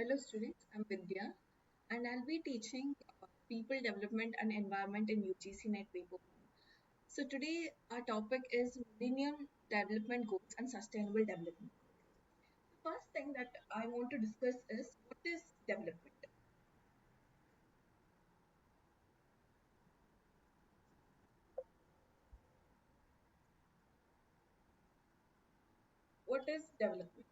Hello students, I'm Vidya and I'll be teaching People Development and Environment in UGC NET paper 1. So today our topic is Millennium Development Goals and Sustainable Development. The first thing that I want to discuss is what is development? What is development?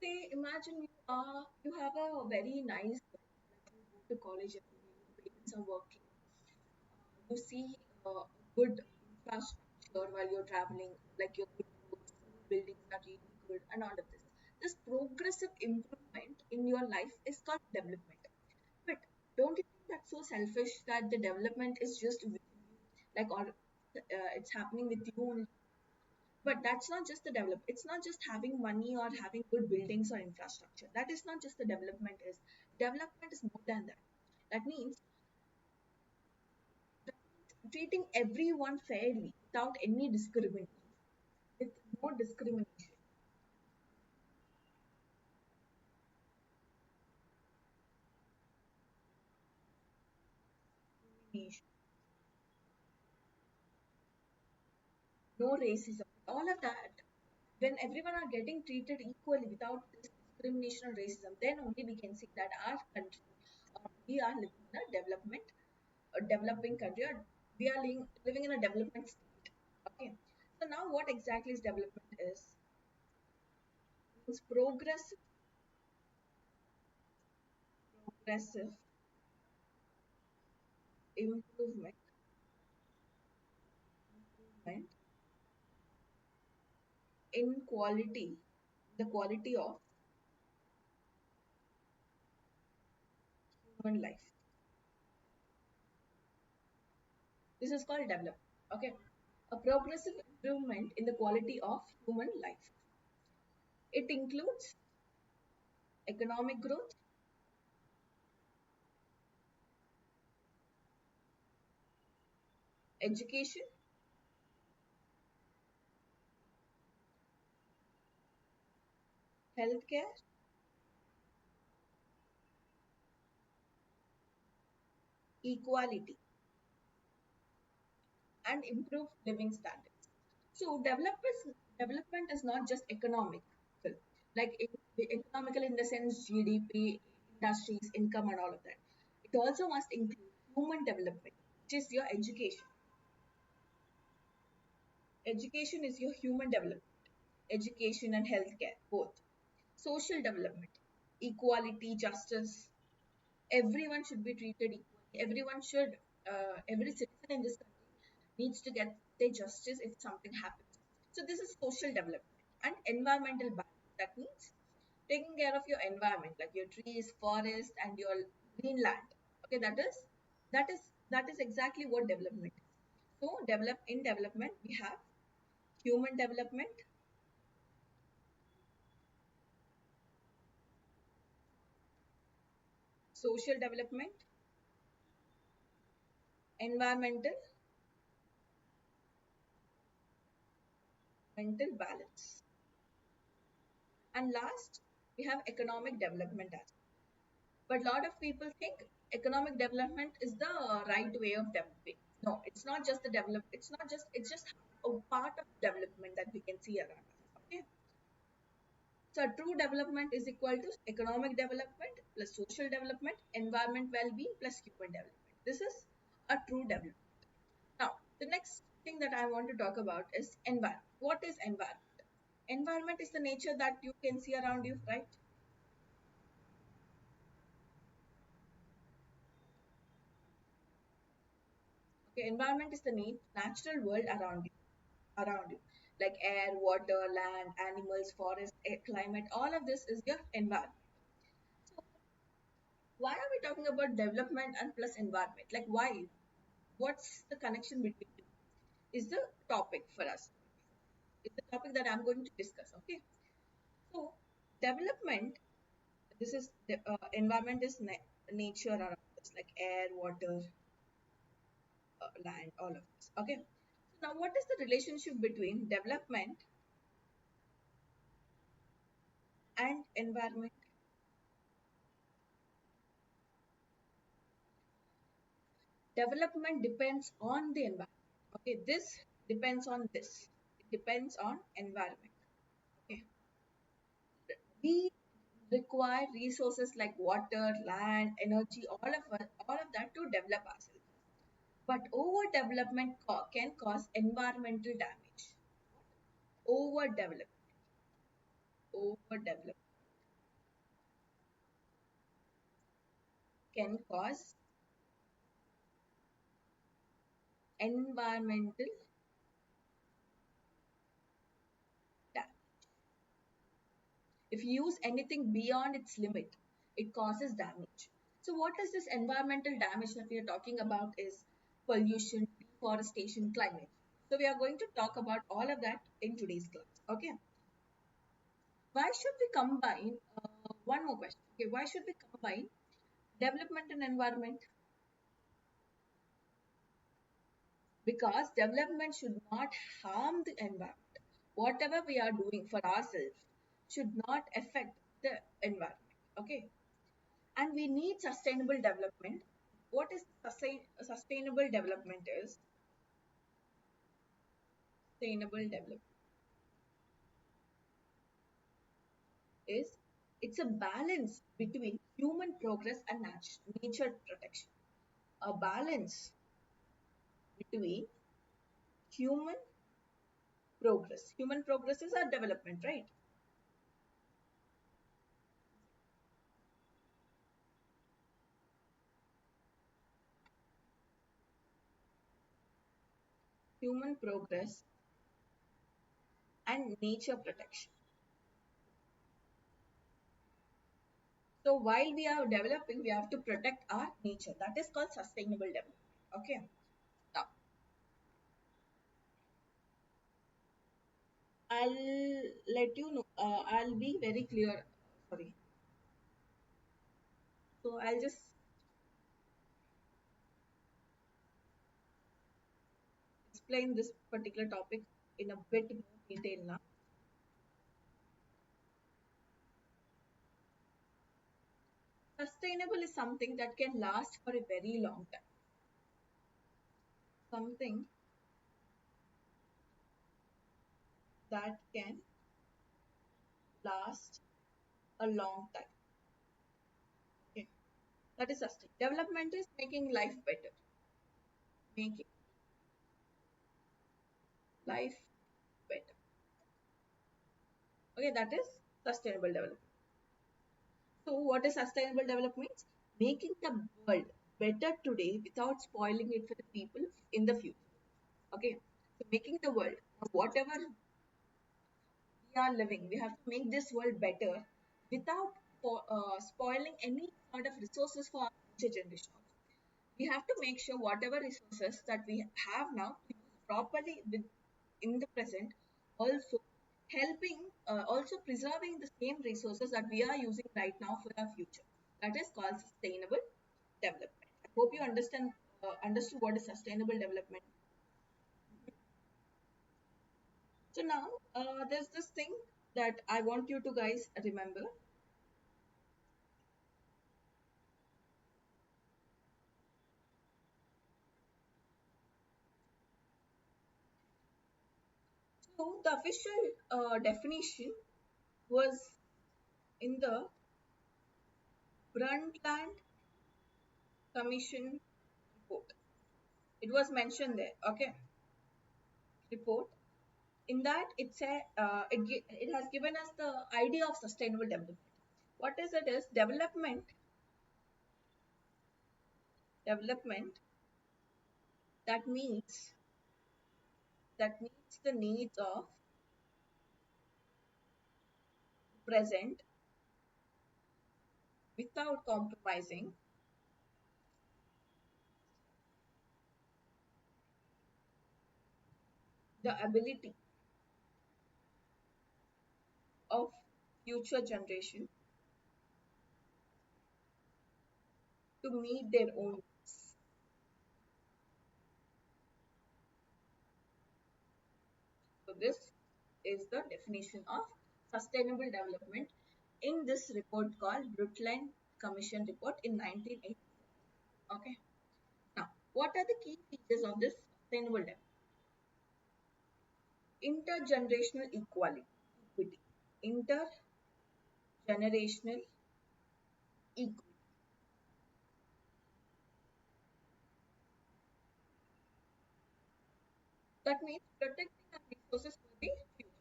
Say imagine you have a very nice life, like you go to college every day, your parents are working, you see a good infrastructure while you're traveling, like your good roads, school buildings are really good, and all of this. This progressive improvement in your life is called development. But don't you think that's so selfish that the development is just with you, like, or it's happening with you only? But that's not just the develop. It's not just having money or having good buildings or infrastructure. That is not just the development is. Development is more than that. That means treating everyone fairly without any discrimination, with no discrimination. Discrimination, no racism, all of that. When everyone are getting treated equally without this discrimination or racism, then only we can see that our country, we are living in a a developing country, or we are living in a development state. Okay. So now what exactly is development is? Means progressive improvement, improvement in quality, the quality of human life. This is called development. Okay. A progressive improvement in the quality of human life. It includes economic growth, education, healthcare, equality, and improved living standards. So development is not just economic, like economical in the sense GDP, industries, income, and all of that. It also must include human development, which is your education. Education is your human development, education and healthcare, both. Social development, equality, justice. Everyone should be treated equally. Every citizen in this country needs to get their justice if something happens. So this is social development and environmental balance. That means taking care of your environment, like your trees, forest, and your green land. Okay, that is that is exactly what development is. So development we have human development, social development, environmental, mental balance. And last, we have economic development as well. But a lot of people think economic development is the right way of developing. No, it's not just the develop. It's just a part of development that we can see around us. Okay. So true development is equal to economic development plus social development, environment well-being plus human development. This is a true development. Now, the next thing that I want to talk about is environment. What is environment? Environment is the nature that you can see around you, right? Okay, environment is the natural world around you, like air, water, land, animals, forest, climate. All of this is your environment. So, why are we talking about development and plus environment? Like, why? What's the connection between them? Is the topic for us. It's the topic that I'm going to discuss. Okay, so development. This is the environment is nature around us, like air, water, land, all of this. Okay. So now, what is the relationship between development and environment? Development depends on the environment. Okay, this depends on this. It depends on environment. Okay, we require resources like water, land, energy, all of that to develop ourselves. But overdevelopment can cause environmental damage. Overdevelopment, overdevelopment can cause environmental damage. If you use anything beyond its limit, it causes damage. So, what is this environmental damage that we are talking about? Is pollution, deforestation, climate. So, we are going to talk about all of that in today's class. Okay. Why should we combine? One more question. Okay. Why should we combine development and environment? Because development should not harm the environment. Whatever we are doing for ourselves should not affect the environment. Okay. And we need sustainable development. What is sustainable development? Is sustainable development is it's a balance between human progress and nature protection. A balance between human progress. Human progress is our development, right? Human progress and nature protection. So while we are developing, we have to protect our nature. That is called sustainable development. Okay. Now I'll let you know. I'll be very clear. Sorry. So I'll just explain this particular topic in a bit more detail now. Sustainable is something that can last for a very long time. Something that can last a long time. Okay. That is sustainable. Development is making life better. Making life better. Okay, that is sustainable development. So what is sustainable development? Making the world better today without spoiling it for the people in the future. Okay. So making the world, whatever we are living, we have to make this world better without spoiling any sort of resources for our future generation. We have to make sure whatever resources that we have now to use properly in the present, also helping, also preserving the same resources that we are using right now for our future. That is called sustainable development. I hope you understood what is sustainable development. So now there's this thing that I want you to guys remember. So the official definition was in the Brundtland Commission report. It was mentioned there. Okay, report. In that, it has given us the idea of sustainable development. What is it? Is development that meets the needs of present without compromising the ability of future generation to meet their own needs. this is the definition of sustainable development in this report called Brundtland Commission report in 1980. Okay. Now, what are the key features of this sustainable development? Intergenerational equity. Intergenerational equity. That means protecting our resources for the future.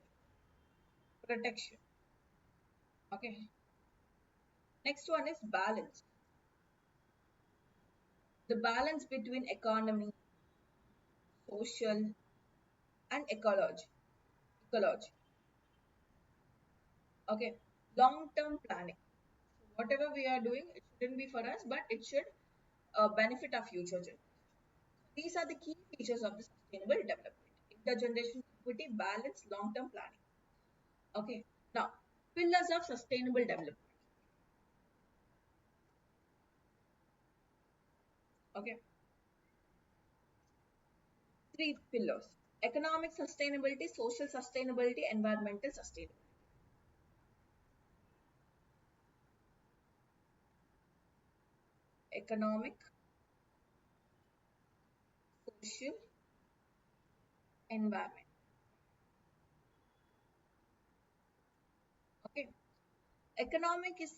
Protection. Okay. Next one is balance. The balance between economy, social, and ecology. Ecology. Okay. Long-term planning. So whatever we are doing, it shouldn't be for us, but it should benefit our future generation. These are the key features of the sustainable development. Intergenerational equity, balance, long-term planning. Okay. Now, pillars of sustainable development. Okay. Three pillars: economic sustainability, social sustainability, environmental sustainability. Economic, social, environment. Okay. Economic is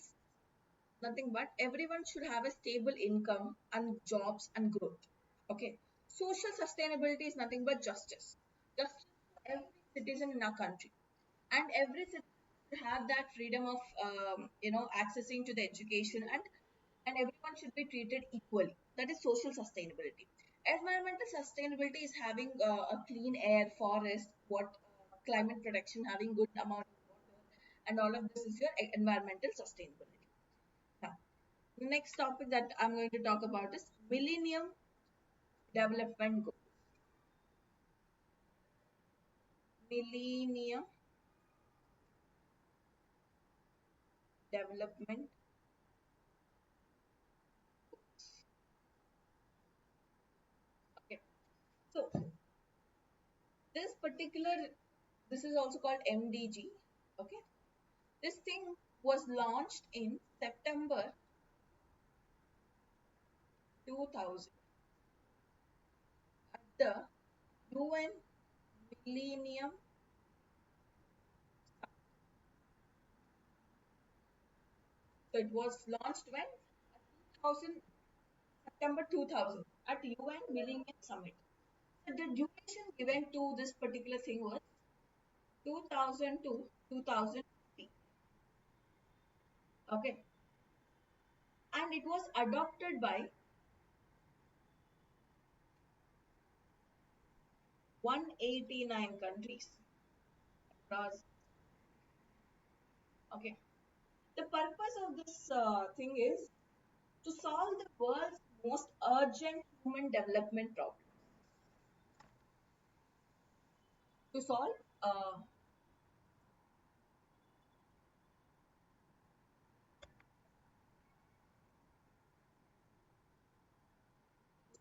nothing but everyone should have a stable income and jobs and growth. Okay. Social sustainability is nothing but justice. Justice for every citizen in our country. And every citizen should have that freedom of, accessing to the education, and everyone should be treated equally. That is social sustainability. Environmental sustainability is having a clean air, forest, what climate protection, having good amount of water, and all of this is your environmental sustainability. Now, the next topic that I'm going to talk about is Millennium Development Goals. Millennium Development Goals. Okay, so this particular, this is also called MDG. Okay, this thing was launched in September 2000 at the UN Millennium. So it was launched when 2000, September 2000 at UN Millennium Summit. So the duration given to this particular thing was 2000 to 2050. Okay, and it was adopted by 189 countries across. Okay, the purpose of this thing is to solve the world's most urgent human development problem. To solve, uh,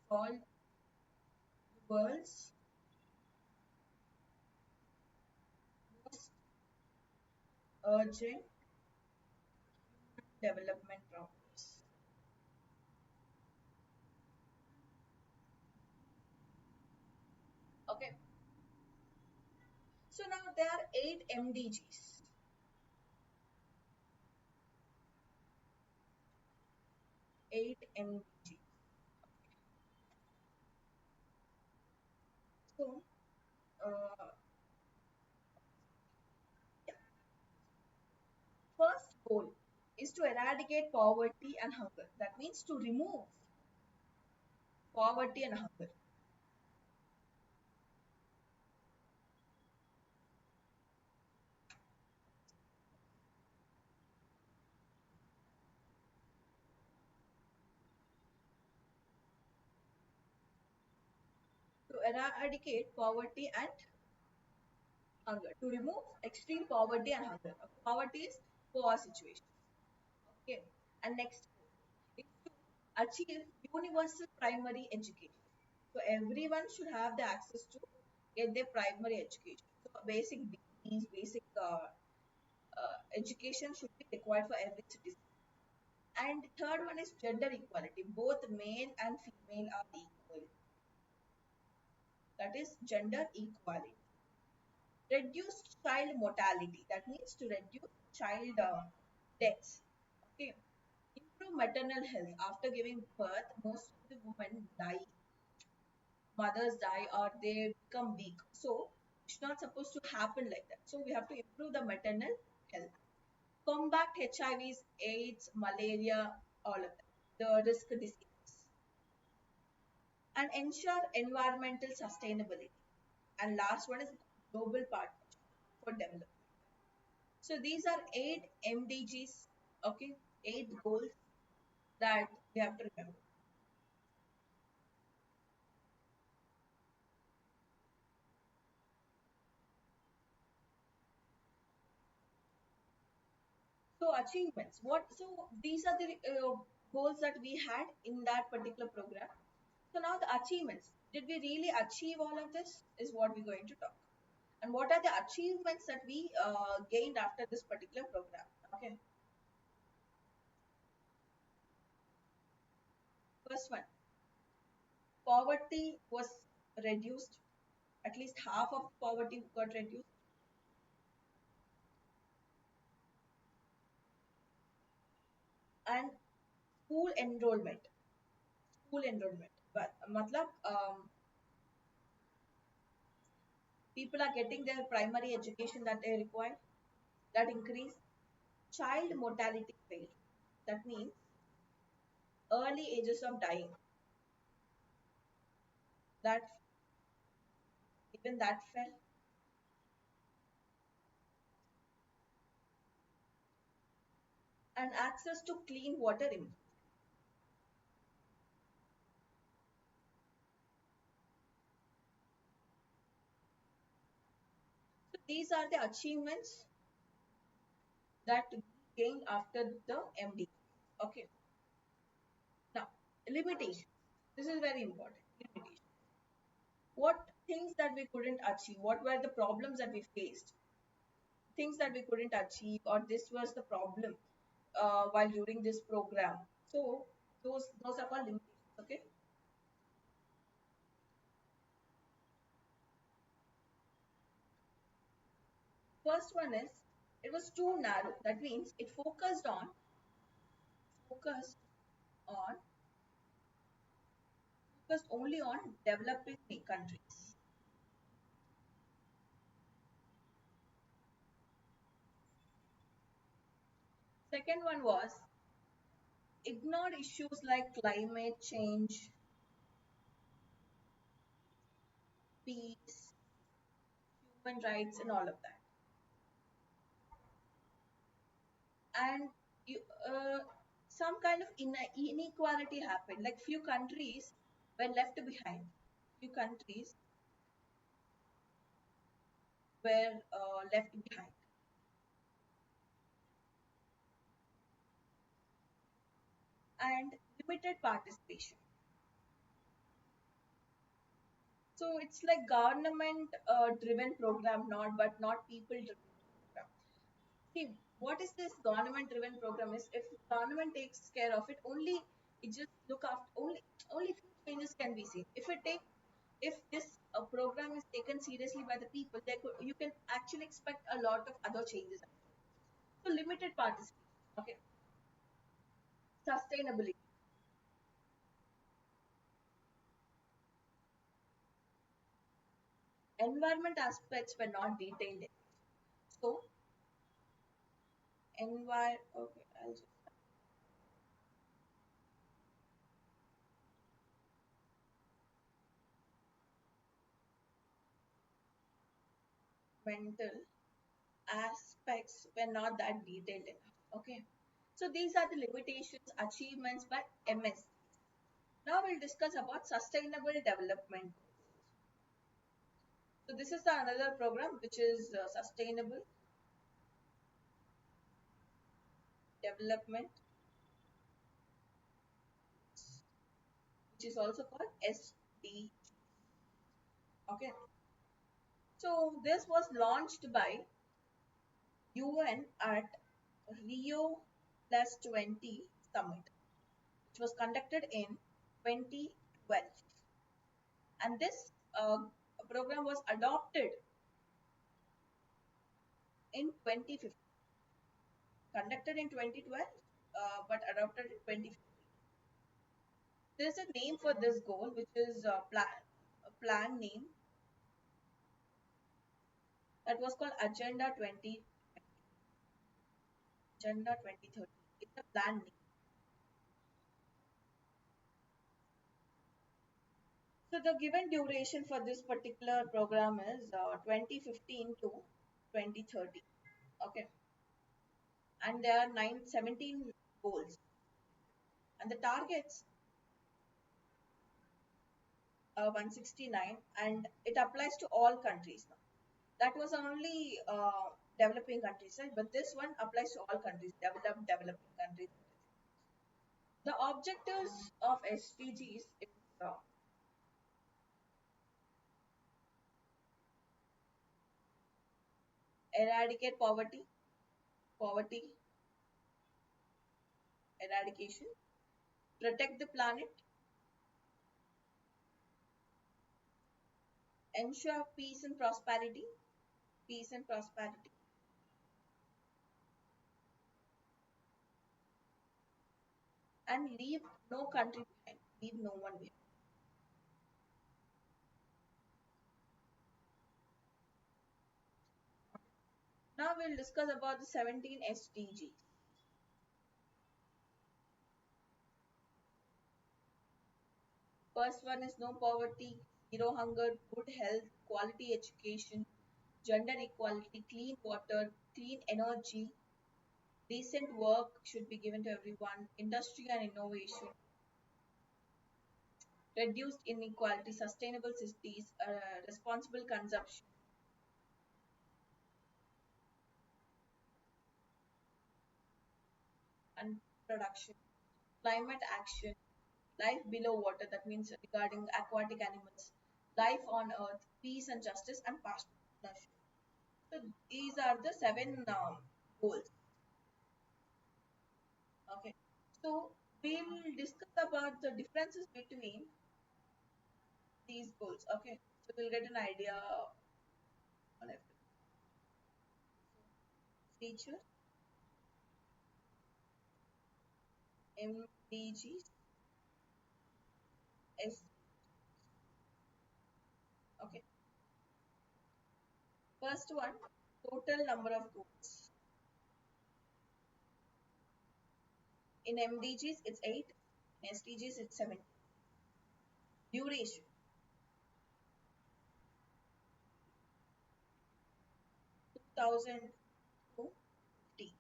solve the world's most urgent development problems. Okay, so now there are 8 MDGs. 8 MDGs. So, uh, yeah. First goal is to eradicate poverty and hunger. That means to remove poverty and hunger. To eradicate poverty and hunger. To remove extreme poverty and hunger. Poverty is poor situation. Okay. And next is to achieve universal primary education. So everyone should have the access to get their primary education. So basic degrees, basic education should be required for every citizen. And third one is gender equality. Both male and female are equal. That is gender equality. Reduce child mortality. That means to reduce child deaths. Okay. Improve maternal health. After giving birth, most of the women die, mothers die, or they become weak. So it's not supposed to happen like that. So we have to improve the maternal health. Combat HIVs, AIDS, malaria, all of that, the risk diseases, and ensure environmental sustainability. And last one is global partnership for development. So these are 8 MDGs, okay, 8 goals that we have to remember. So achievements. What? So these are the goals that we had in that particular program. So now the achievements. Did we really achieve all of this? Is what we're going to talk. And what are the achievements that we gained after this particular program? Okay. First one, poverty was reduced. At least half of poverty got reduced. And school enrollment. School enrollment. But matlab, people are getting their primary education that they require. That increase. Child mortality rate. That means early ages of dying. That even that fell. And access to clean water improved. So these are the achievements that we gained after the MD. Okay. Now, limitations. This is very important. Limitations. What things that we couldn't achieve? What were the problems that we faced? Things that we couldn't achieve, or this was the problem while during this program. So those are called limitations. Okay. First one is it was too narrow. That means it focused on focused only on developing countries. Second one was ignored issues like climate change, peace, human rights, and all of that. And you, some kind of inequality happened. Like few countries were left behind. Few countries were left behind. And limited participation. So it's like government driven program, not people driven program. See, what is this government driven program is if government takes care of it, only it just look after only few changes can be seen. If this program is taken seriously by the people, you can actually expect a lot of other changes. So limited participation. Okay, sustainability. Environment aspects were not detailed. So okay, I'll just mental aspects were not that detailed enough. Okay, so these are the limitations, achievements by MS. Now we'll discuss about sustainable development. So this is the another program which is sustainable development, which is also called SD. Okay, So this was launched by UN at Rio Plus 20 Summit, which was conducted in 2012. And this program was adopted in 2015, conducted in 2012, but adopted in 2015. There's a name for this goal, which is a plan name that was called Agenda 20, Agenda 2030. It's a plan name. So the given duration for this particular program is 2015 to 2030. Okay, and there are 17 goals, and the targets 169, and it applies to all countries now. That was only developing countries, right? But this one applies to all countries, developed, developing countries. The objectives of SDGs is eradicate poverty, poverty eradication, protect the planet, ensure peace and prosperity, and leave no country behind, leave no one behind. Now we'll discuss about the 17 SDGs. First one is no poverty, zero hunger, good health, quality education, gender equality, clean water, clean energy, decent work should be given to everyone, industry and innovation, reduced inequality, sustainable cities, responsible consumption and production, climate action, life below water, that means regarding aquatic animals, life on earth, peace and justice, and partnership. So these are the seven goals. Okay. So we'll discuss about the differences between these goals. Okay. So we'll get an idea on everything. Feature, MDGs, S. Okay. First one, total number of goals. In MDGs, it's 8. In SDGs, it's 7. Duration, 2000 to 50.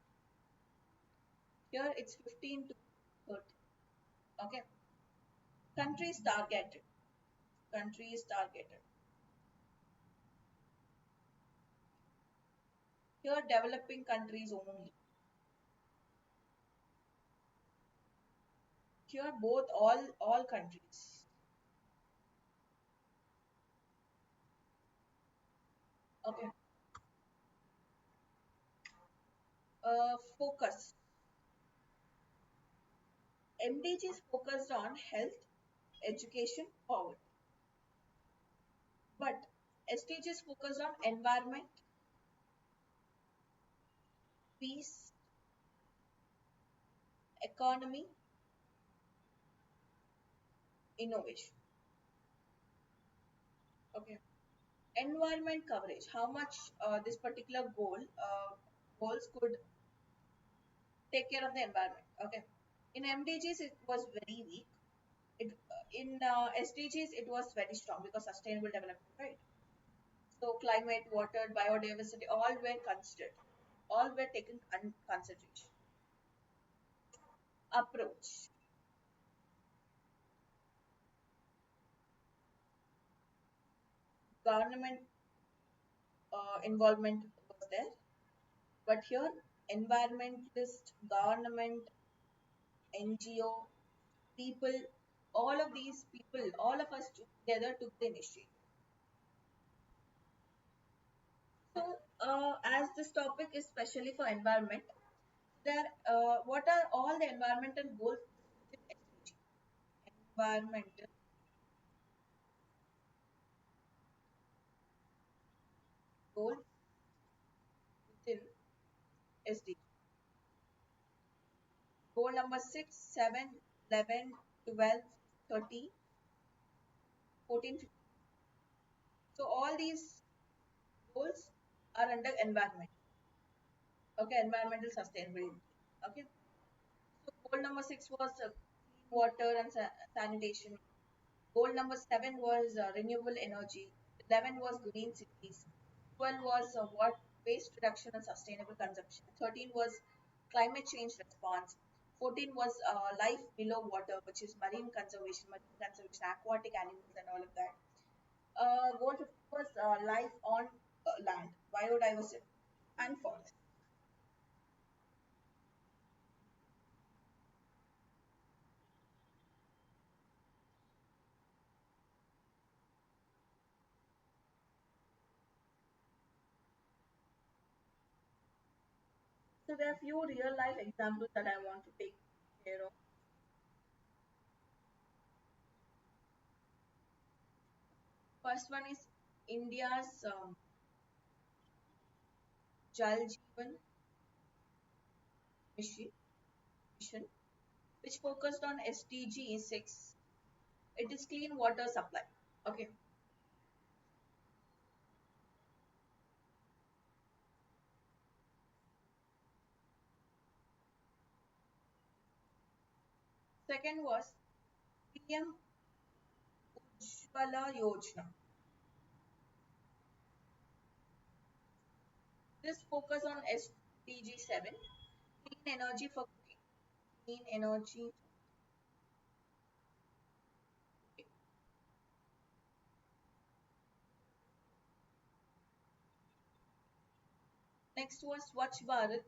Here, it's 15 to 30. Okay. Countries targeted. Countries targeted. Here, developing countries only. Here, both all countries. Okay. Focus. MDGs focused on health, education, poverty. But SDGs focused on environment, peace, economy, innovation. Okay. Environment coverage. How much this particular goals could take care of the environment. Okay. In MDGs, it was very weak. In SDGs, it was very strong because sustainable development, right? So climate, water, biodiversity, all were considered, all were taken consideration. Approach. Government involvement was there, but here environmentalist, government, NGO, people, all of these people, all of us together took the initiative. this topic is specially for environment, there what are all the environmental goals within SDG? Environmental goals within SDG. Goal number 6, 7, 11, 12, 13, 14, 15. So all these goals are under environment. Okay, environmental sustainability. Okay. So goal number 6 was clean water and sanitation. Goal number 7 was renewable energy. 11 was green cities. 12 was what waste reduction and sustainable consumption. 13 was climate change response. 14 was life below water, which is marine conservation, aquatic animals, and all of that. Goal 15 was life on land, biodiversity, and forest. So there are few real life examples that I want to take care of. First one is India's Jal Jeevan mission, which focused on SDG 6. It is clean water supply. Okay. Second was PM Ujjwala Yojana. This focus on SDG 7, clean energy for cooking. Clean energy. Okay. Next was Swachh Bharat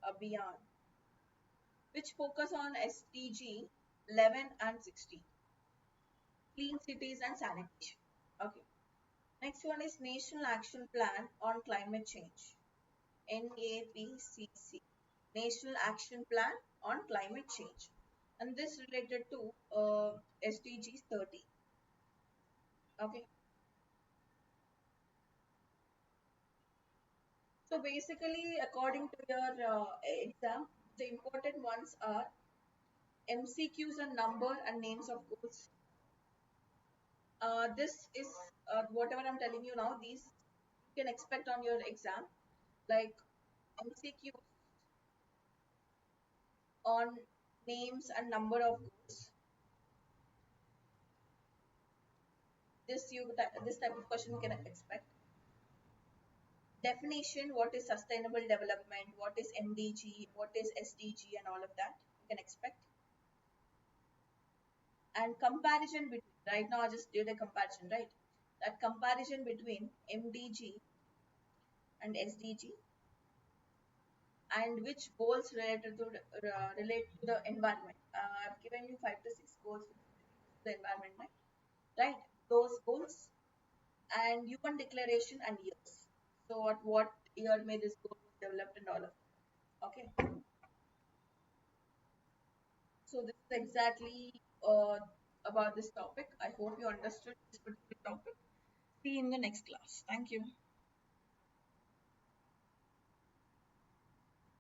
Abhiyan, which focus on SDG 11 and 16, clean cities and sanitation. Okay. Next one is National Action Plan on Climate Change, NAPCC, National Action Plan on Climate Change. And this related to SDG 30. Okay. So basically, according to your exam, the important ones are MCQs and number and names of goals. This is whatever I'm telling you now, these you can expect on your exam, like MCQs on names and number of goals. This type of question you can expect. Definition: what is sustainable development, what is MDG, what is SDG, and all of that you can expect. And comparison between, right now I just did a comparison, right? That comparison between MDG and SDG, and which goals relate to the environment. I've given you 5 to 6 goals to the environment, right? Those goals and UN declaration and years. So at what year may this goal was developed and all of that. Okay. So this is exactly about this topic. I hope you understood this particular topic. See you in the next class. Thank you.